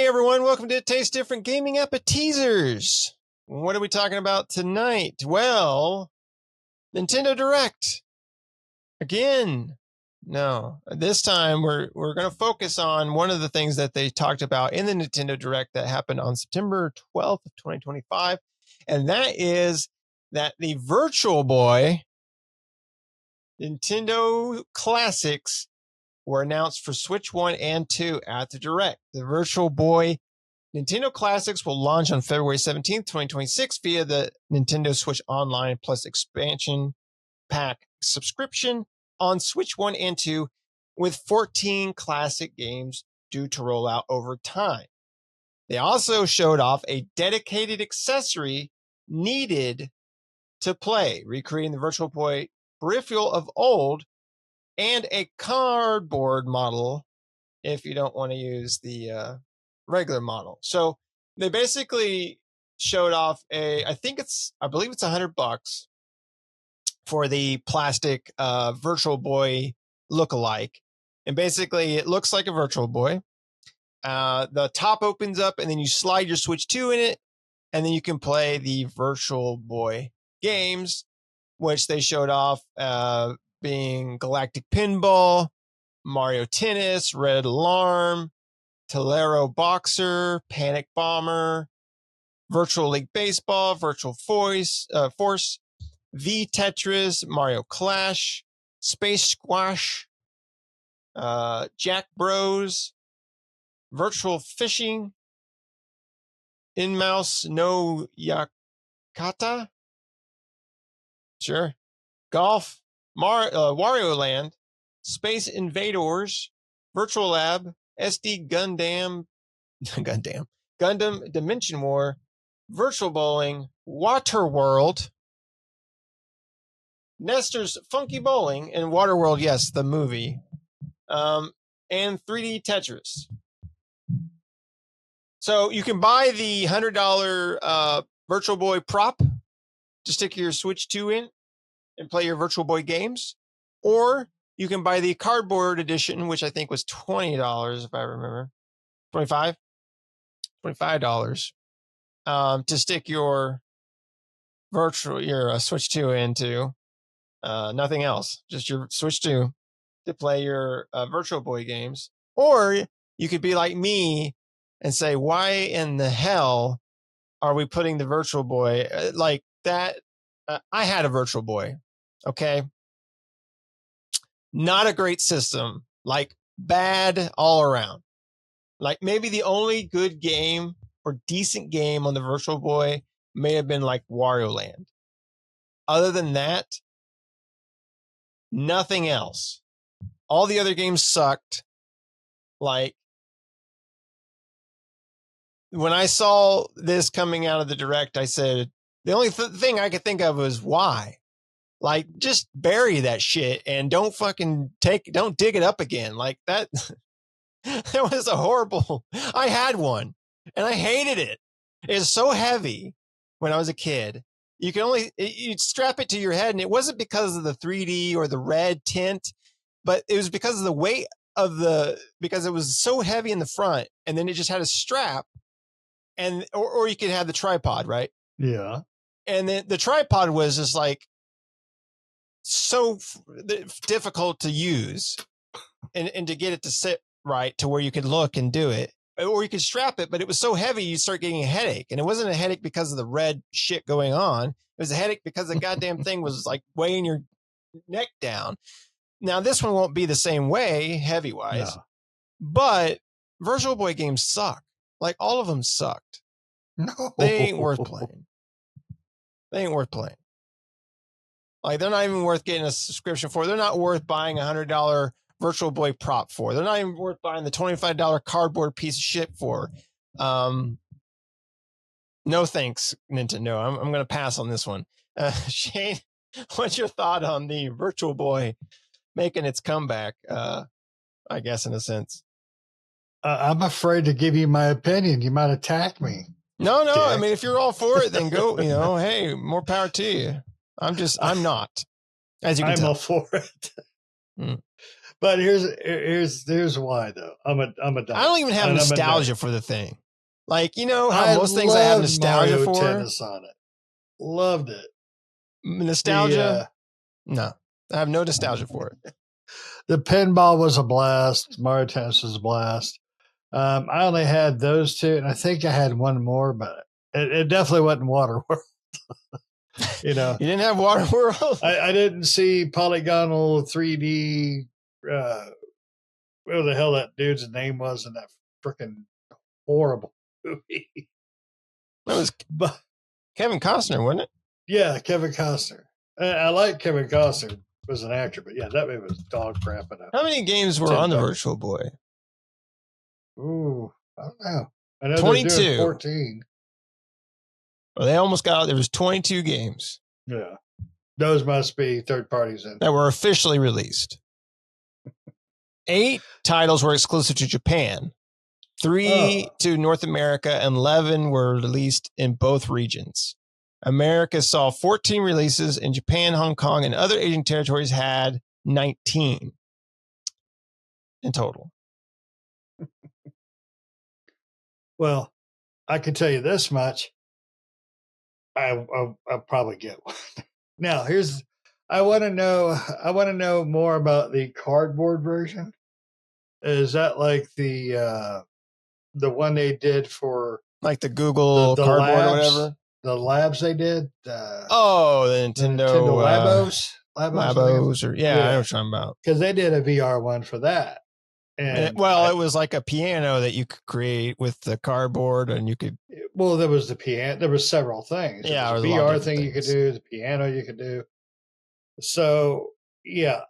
everyone, welcome to Taste Different Gaming Appetizers. What are we talking about tonight? Well, Nintendo Direct. Again. No, this time we're going to focus on one of the things that they talked about in the Nintendo Direct that happened on September 12th of 2025. And that is that the Virtual Boy Nintendo Classics were announced for Switch 1 and 2 at the Direct. The Virtual Boy Nintendo Classics will launch on February 17th, 2026 via the Nintendo Switch Online Plus Expansion Pack subscription on Switch 1 and 2 with 14 classic games due to roll out over time. They also showed off a dedicated accessory needed to play, recreating the Virtual Boy peripheral of old and a cardboard model if you don't want to use the regular model. So they basically showed off I believe it's $100 for the plastic Virtual Boy lookalike. And basically it looks like a Virtual Boy. The top opens up and then you slide your Switch 2 in it. And then you can play the Virtual Boy games, which they showed off being Galactic Pinball, Mario Tennis, Red Alarm, Tolero Boxer, Panic Bomber, Virtual League Baseball, Virtual Force, V Tetris, Mario Clash, Space Squash, Jack Bros, Virtual Fishing, In-Mouse no Yakata, sure, Golf, Wario Land, Space Invaders, Virtual Lab, SD Gundam, Gundam Dimension War, Virtual Bowling, Waterworld, Nestor's Funky Bowling, and Waterworld, yes, the movie, and 3D Tetris. So you can buy the $100 Virtual Boy prop to stick your Switch 2 in and play your Virtual Boy games, or you can buy the cardboard edition, which I think was $20 if I remember, $25 to stick your Switch 2 into. Nothing else, just your Switch 2 to play your Virtual Boy games. Or you could be like me and say, why in the hell are we putting the Virtual Boy like that? I had a Virtual Boy. Okay. Not a great system, like bad all around. Like maybe the only good game or decent game on the Virtual Boy may have been like Wario Land. Other than that, nothing else. All the other games sucked. Like when I saw this coming out of the Direct, I said, the only thing I could think of was why. Like, just bury that shit and don't dig it up again. Like that, that was a horrible, I had one and I hated it. It's so heavy when I was a kid. You'd strap it to your head, and it wasn't because of the 3D or the red tint, but it was because of the weight because it was so heavy in the front, and then it just had a strap, and or you could have the tripod, right? Yeah. And then the tripod was just like so difficult to use and to get it to sit right to where you could look and do it. Or you could strap it, but it was so heavy you start getting a headache. And it wasn't a headache because of the red shit going on. It was a headache because the goddamn thing was like weighing your neck down. Now, this one won't be the same way, heavy-wise. No. But Virtual Boy games suck. Like, all of them sucked. No. They ain't worth playing. Like, they're not even worth getting a subscription for. They're not worth buying $100 Virtual Boy prop for. They're not even worth buying the $25 cardboard piece of shit for. No thanks, Nintendo. I'm going to pass on this one. Shane, what's your thought on the Virtual Boy making its comeback? I guess in a sense. I'm afraid to give you my opinion. You might attack me. No. Dick. I mean, if you're all for it, then go. Hey, more power to you. I'm not. As you can tell. I'm all for it. But here's why though. I'm a dumb. I don't even have and I'm a nerd. nostalgia for the thing. Like, you know how I most things I have loved nostalgia Mario for? Tennis on it. Loved it. Nostalgia? No. I have no nostalgia for it. The pinball was a blast. Mario Tennis was a blast. I only had those two, and I think I had one more, but it definitely wasn't Waterworld. You know, You didn't have Waterworld? I didn't see polygonal 3D. What the hell that dude's name was in that freaking horrible movie. That was But Kevin Costner, wasn't it? yeah, Kevin Costner. I like Kevin Costner as an actor, but yeah, that movie was dog crap enough. How many games were on the Virtual Boy? Ooh, I don't know. I know 22. they're doing 14. Well, they almost got out. There was 22 games. Yeah. Those must be third parties in that were officially released. 8 titles were exclusive to Japan. 3 to North America, and 11 were released in both regions. America saw 14 releases, and Japan, Hong Kong, and other Asian territories had 19 in total. Well, I can tell you this much. I'll probably get one. Now, I want to know more about the cardboard version. Is that like the one they did for like the Google the Cardboard labs, or whatever? The labs they did? The Nintendo Labos, or yeah, I know what you're talking about. Because they did a VR one for that. And it was like a piano that you could create with the cardboard, and you could. Well, there was the piano. There was several things. Yeah, there was a VR thing you could do. The piano you could do. So yeah,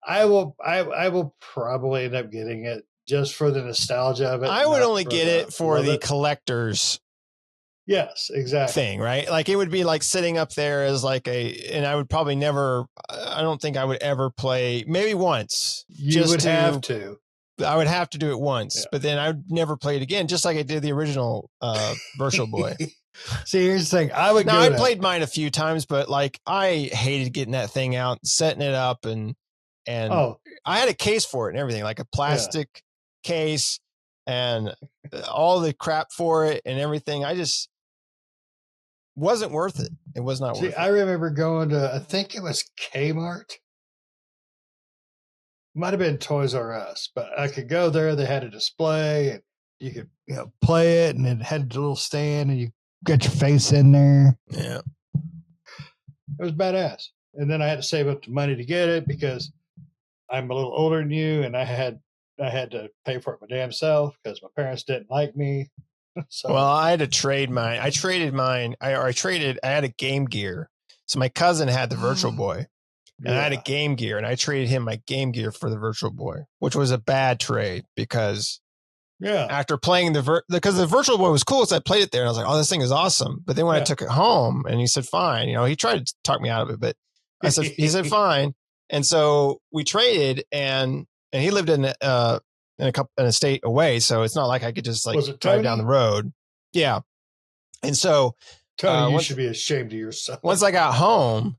I will probably end up getting it just for the nostalgia of it. I would only get it for the collector's. Yes, exactly. Thing, right? Like it would be like sitting up there as like and I would probably never, I don't think I would ever play, maybe once. You would have to. I would have to do it once, but then I would never play it again, just like I did the original Virtual Boy. See, here's the thing. I played mine a few times, but like I hated getting that thing out, setting it up, and I had a case for it and everything, like a plastic case and all the crap for it and everything. I just wasn't worth it. It was not worth it. I remember going to, I think it was Kmart. Might have been Toys R Us, but I could go there. They had a display and you could play it, and it had a little stand and you got your face in there. Yeah. It was badass. And then I had to save up the money to get it because I'm a little older than you, and I had to pay for it my damn self because my parents didn't like me. So. Well, I had to trade mine. I traded mine. I had a Game Gear. So my cousin had the Virtual Boy, and I had a Game Gear, and I traded him my Game Gear for the Virtual Boy, which was a bad trade because after playing because the Virtual Boy was cool, so I played it there, and I was like, oh, this thing is awesome. But then when I took it home, and he said, fine, he tried to talk me out of it, but he said, fine. And so we traded, and he lived in a state away, so it's not like I could just drive down the road. Yeah. And so Tony, you should be ashamed of yourself. Once I got home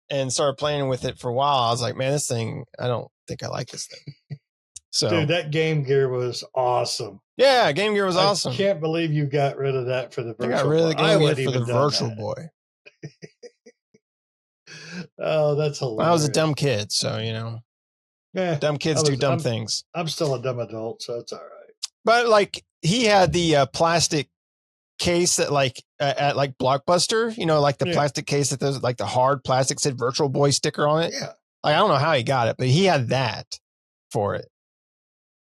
and started playing with it for a while, I was like, man, this thing, I don't think I like this thing. So dude, that Game Gear was awesome. Yeah, Game Gear was awesome. I can't believe you got rid of that for the Virtual Boy. I got rid of the Game Gear for the Virtual Boy. Oh, that's hilarious. I was a dumb kid, so dumb kids do dumb things. I'm still a dumb adult, so it's all right. But like he had the plastic case that at Blockbuster, like the plastic case that there's like the hard plastic said Virtual Boy sticker on it. Yeah. Like I don't know how he got it, but he had that for it.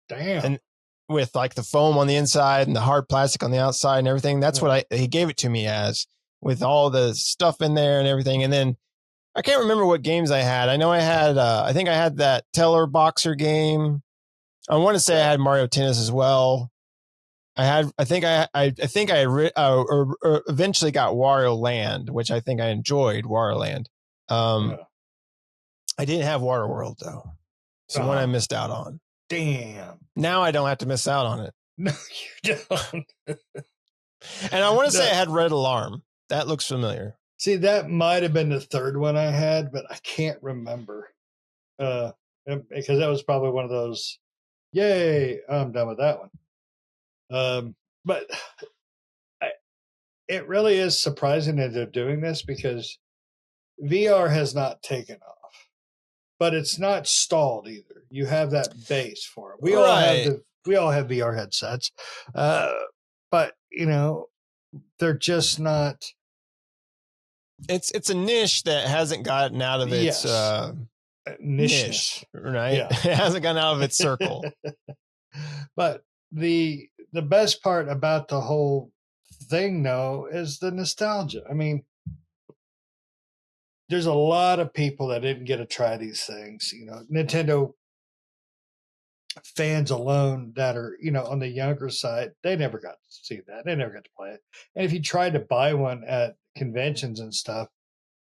Damn. And with like the foam on the inside and the hard plastic on the outside and everything. That's what he gave it to me as, with all the stuff in there and everything. And then I can't remember what games I had. I know I had, I think I had that Teller Boxer game. I want to say I had Mario Tennis as well. I think I eventually got Wario Land, which I think I enjoyed Wario Land. I didn't have Water World though. So one I missed out on. Damn. Now I don't have to miss out on it. No, you don't. And I want to say I had Red Alarm. That looks familiar. See, that might have been the third one I had, but I can't remember. because that was probably one of those, yay, I'm done with that one. But it really is surprising that they're doing this because VR has not taken off, but it's not stalled either. You have that base for it. We all have VR headsets, but they're just not. It's a niche that hasn't gotten out of its niche, right? Yeah. It hasn't gotten out of its circle. But the best part about the whole thing, though, is the nostalgia. I mean, there's a lot of people that didn't get to try these things. Nintendo fans alone that are, on the younger side, they never got to see that. They never got to play it. And if you tried to buy one at conventions and stuff,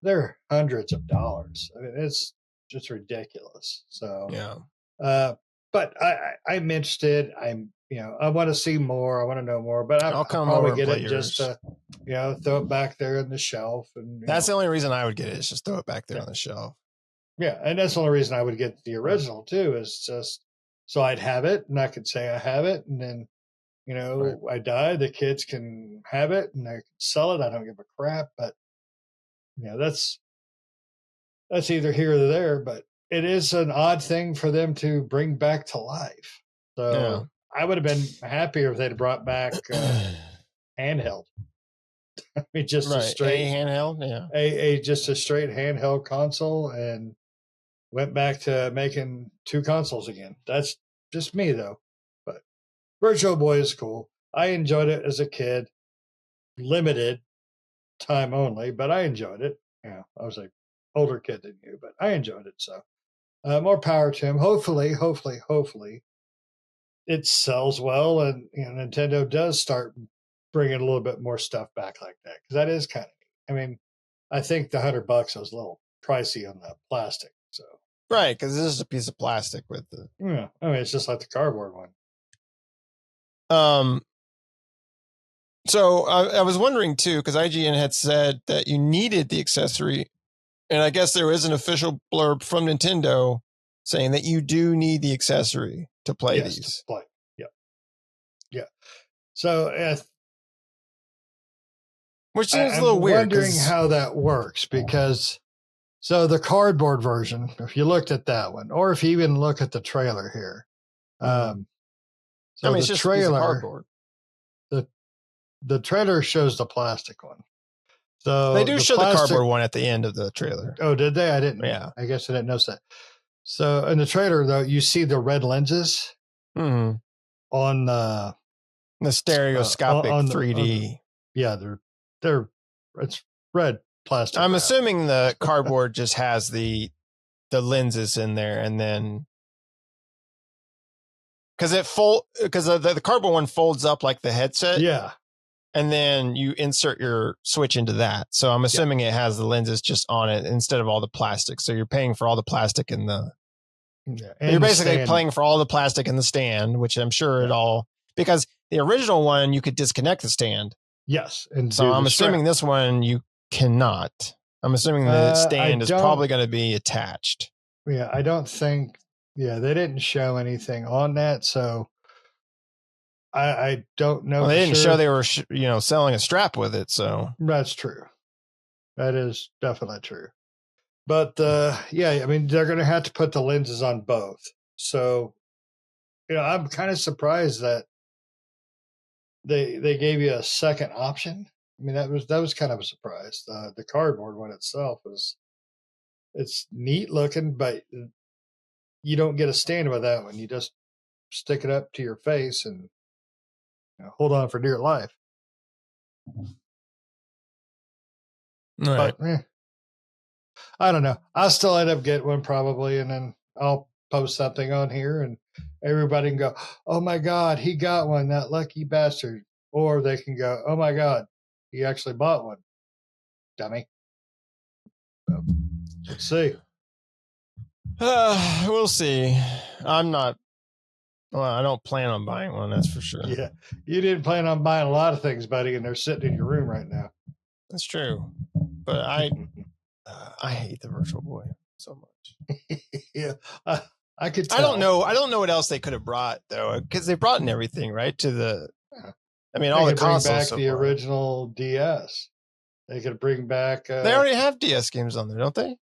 they're hundreds of dollars. I mean, it's just ridiculous. So, yeah. But I'm interested. I want to see more. I want to know more. But I'll probably get it just to, throw it back there on the shelf. And that's the only reason I would get it, is just throw it back there on the shelf. Yeah, and that's the only reason I would get the original too, is just so I'd have it and I could say I have it, and then I die, the kids can have it and I can sell it. I don't give a crap. But that's either here or there. But it is an odd thing for them to bring back to life. So I would have been happier if they'd brought back handheld. I mean, just a straight handheld, just a straight handheld console, and went back to making 2 consoles again. That's just me, though. But Virtual Boy is cool. I enjoyed it as a kid, limited time only, but I enjoyed it. I was an older kid than you, but I enjoyed it. So more power to him. Hopefully, it sells well, and Nintendo does start bringing a little bit more stuff back like that, because that is kind of neat. I mean, I think the $100 was a little pricey on the plastic. So right, because this is a piece of plastic with the. Yeah, I mean, it's just like the cardboard one. So I was wondering too, because IGN had said that you needed the accessory, and I guess there is an official blurb from Nintendo saying that you do need the accessory to play these. To play. Yeah. So, which seems a little weird. I'm wondering how that works, because so the cardboard version, if you looked at that one, or if you even look at the trailer here, it's just trailer, cardboard. The trailer shows the plastic one. So they do show the cardboard one at the end of the trailer. Oh, did they? I didn't. Yeah. I guess I didn't notice that. So in the trailer, though, you see the red lenses on the stereoscopic 3D. They're it's red plastic. I'm assuming the cardboard just has the lenses in there, and then because the cardboard one folds up like the headset. Yeah. And then you insert your Switch into that. So I'm assuming it has the lenses just on it instead of all the plastic. So you're paying for all the plastic in the. Yeah, you're basically paying for all the plastic in the stand, which I'm sure because the original one you could disconnect the stand. Yes, and so I'm assuming this one you cannot. I'm assuming the stand is probably going to be attached. Yeah, I don't think. Yeah, they didn't show anything on that, so. I don't know. Well, they didn't show they were, selling a strap with it. So that's true. That is definitely true. But I mean, they're going to have to put the lenses on both. So, I'm kind of surprised that they gave you a second option. I mean, that was kind of a surprise. The cardboard one itself it's neat looking, but you don't get a stand with that one. You just stick it up to your face and. Hold on for dear life. Right. But I don't know. I'll still end up getting one probably, and then I'll post something on here, and everybody can go, "Oh my God, he got one! That lucky bastard!" Or they can go, "Oh my God, he actually bought one, dummy." So, let's see. We'll see. I'm not. Well, I don't plan on buying one, that's for sure. Yeah, you didn't plan on buying a lot of things, buddy, and they're sitting in your room right now. That's true, but I hate the Virtual Boy so much. Yeah, I could tell. I don't know what else they could have brought though, because they brought in everything right to the. I mean, They all the could bring consoles back so the far. original DS. They could bring back. They already have DS games on there, don't they?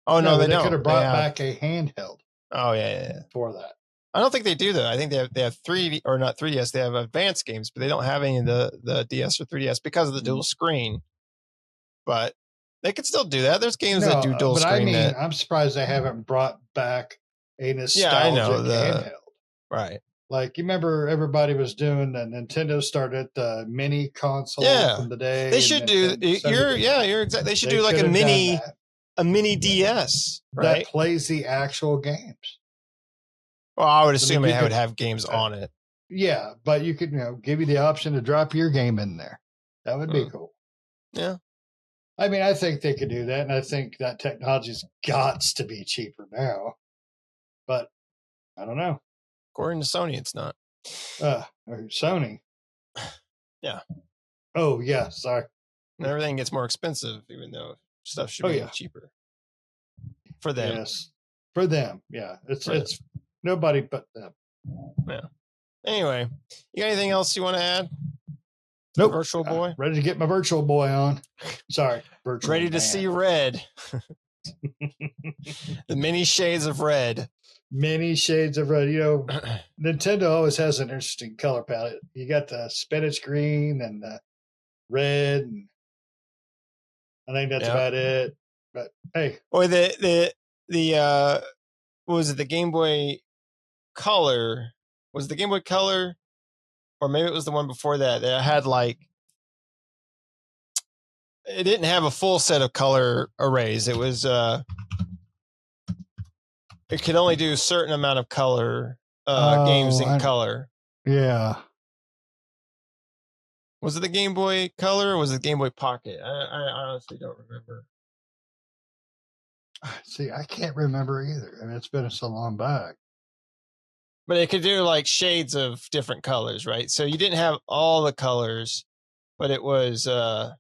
Oh No, no, but they they don't. could have brought back a handheld. Oh yeah. For that. I don't think they do though. I think they have or not 3DS. They have advanced games, but they don't have any of the DS or 3DS because of the dual screen. But they could still do that. There's games that do dual but screen. I mean, I'm surprised they haven't brought back a nostalgic handheld. Right. Like, you remember everybody was doing the Nintendo started the mini console from the day. They should do. You're exactly. They should do like a mini DS, right? That plays the actual games. Well, I would assume it would have games on it. Yeah, but you could, give you the option to drop your game in there. That would be cool. Yeah. I mean, I think they could do that, and I think that technology's got to be cheaper now. But I don't know. According to Sony, it's not. Sony. Yeah. Oh, yeah. Sorry. And everything gets more expensive, even though stuff should be cheaper for them. Yes, for them. Yeah, it's nobody but them. Yeah. Anyway, you got anything else you want to add? Nope. Virtual Boy. Ready to get my Virtual Boy on. Sorry, Virtual. Ready to see red. The many shades of red. Many shades of red. Nintendo always has an interesting color palette. You got the spinach green and the red, and I think that's about it. But hey, or the what was it? The Game Boy Color. Was it the Game Boy Color, or maybe it was the one before that that had like. It didn't have a full set of color arrays. It was it could only do a certain amount of color games in color. Yeah. Was it the Game Boy Color or was it the Game Boy Pocket? I honestly don't remember. See, I can't remember either. I mean, it's been so long back. But it could do like shades of different colors, right? So you didn't have all the colors, but it was a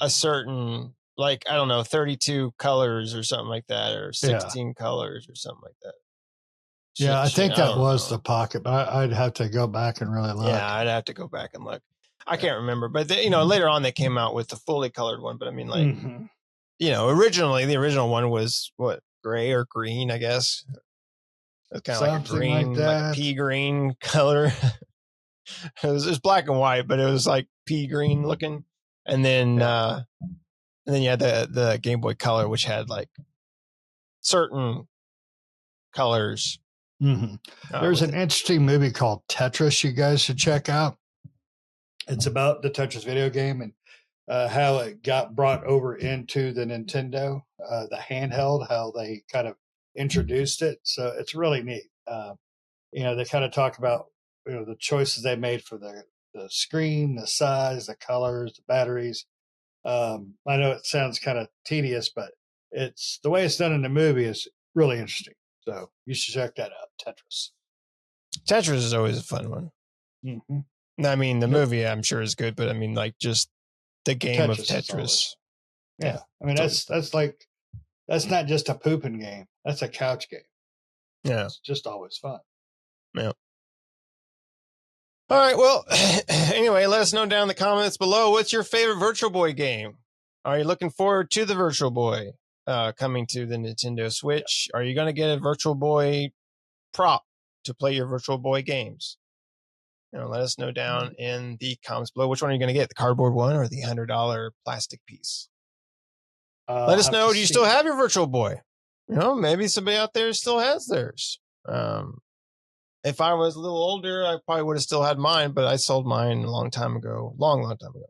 certain, like, I don't know, 32 colors or something like that, or 16 colors or something like that. Yeah, I think that was the Pocket, but I'd have to go back and really look. Yeah, I'd have to go back and look. I can't remember, but later on they came out with the fully colored one. But I mean, like, originally the original one was what, gray or green, I guess. It's kind of like a green, like a pea green color. It was black and white, but it was like pea green looking. And then you had the Game Boy Color, which had like certain colors. Mm-hmm. There's an interesting movie called Tetris you guys should check out. It's about the Tetris video game and how it got brought over into the Nintendo, the handheld, how they kind of introduced it. So it's really neat. They kind of talk about the choices they made for the screen, the size, the colors, the batteries. I know it sounds kind of tedious, but it's the way it's done in the movie is really interesting. So you should check that out. Tetris. Tetris is always a fun one. Mm-hmm. I mean, the movie I'm sure is good, but I mean, like, just the game of Tetris. Yeah, I mean that's not just a pooping game. That's a couch game. Yeah, it's just always fun. Yeah. All right. Well, anyway, let us know down in the comments below. What's your favorite Virtual Boy game? Are you looking forward to the Virtual Boy coming to the Nintendo Switch? Are you going to get a Virtual Boy prop to play your Virtual Boy games? Let us know down in the comments below. Which one are you going to get? The cardboard one or the $100 plastic piece? Let us know. Do you still have your Virtual Boy? Maybe somebody out there still has theirs. If I was a little older, I probably would have still had mine, but I sold mine a long time ago. Long time ago.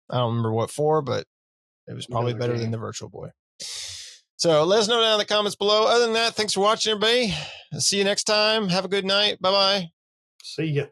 I don't remember what for, but it was probably better than the Virtual Boy. So let us know down in the comments below. Other than that, thanks for watching, everybody. See you next time. Have a good night. Bye-bye. See ya.